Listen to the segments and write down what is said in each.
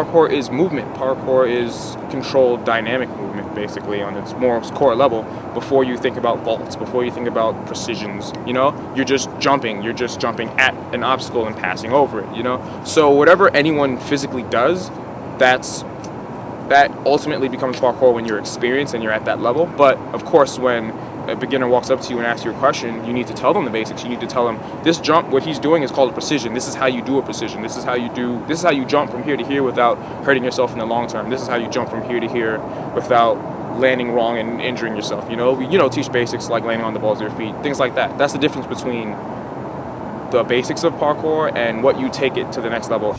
parkour is movement. Parkour is controlled dynamic movement, basically, on its more core level. Before you think about vaults, before you think about precisions, you know, you're just jumping at an obstacle and passing over it, you know. So whatever anyone physically does, that ultimately becomes parkour when you're experienced and you're at that level. But of course, when a beginner walks up to you and asks you a question, you need to tell them the basics. You need to tell them this jump, what he's doing is called a precision. This is how you do a precision. This is how you jump from here to here without hurting yourself in the long term. This is how you jump from here to here without landing wrong and injuring yourself. You know, teach basics like landing on the balls of your feet, things like that. That's the difference between the basics of parkour and what you take it to the next level.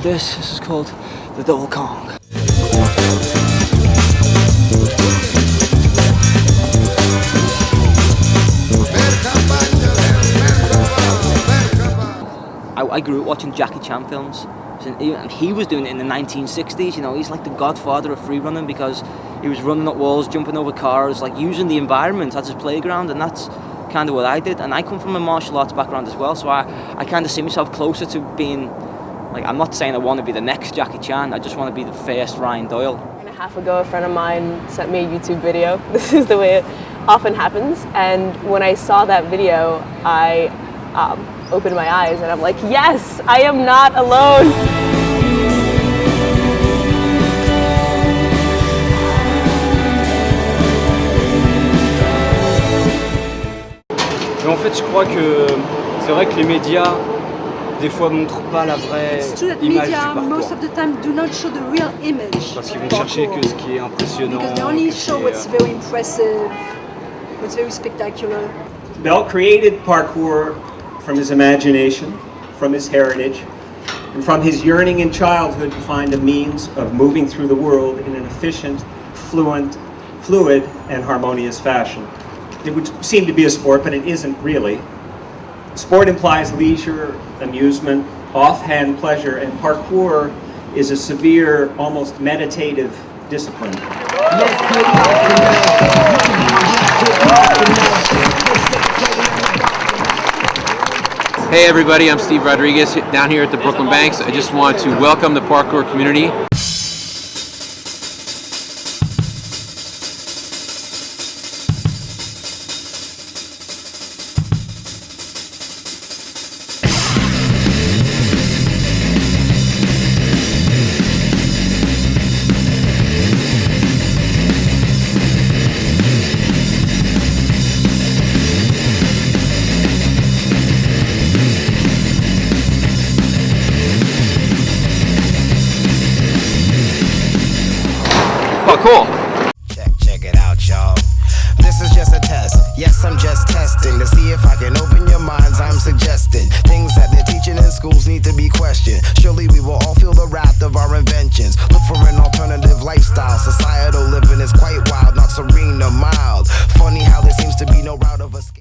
This is called the double Kong. I grew up watching Jackie Chan films, and he was doing it in the 1960s. You know, he's like the godfather of free running because he was running up walls, jumping over cars, like using the environment as his playground, and that's kind of what I did. And I come from a martial arts background as well, so I kind of see myself closer to being. Like, I'm not saying I want to be the next Jackie Chan, I just want to be the first Ryan Doyle. A year and a half ago, a friend of mine sent me a YouTube video. This is the way it often happens. And when I saw that video, I opened my eyes and I'm like, yes, I am not alone. Et en fait, je crois que c'est vrai que les médias des fois montrent pas la vraie image du parcours. Most of the time do not show the real image. Parce qu'ils vont chercher que ce qui est impressionnant. Because they only show what's very impressive, what's very spectacular. Mel created parkour from his imagination, from his heritage, and from his yearning in childhood to find a means of moving through the world in an efficient, fluid, and harmonious fashion. It would seem to be a sport, but it isn't really. Sport implies leisure, amusement, offhand pleasure, and parkour is a severe, almost meditative discipline. Hey everybody, I'm Steve Rodriguez down here at the Brooklyn Banks. I just want to welcome the parkour community. Cool. Check it out, y'all. This is just a test. Yes, I'm just testing to see if I can open your minds. I'm suggesting things that they're teaching in schools need to be questioned. Surely we will all feel the wrath of our inventions. Look for an alternative lifestyle. Societal living is quite wild, not serene or mild. Funny how there seems to be no route of escape.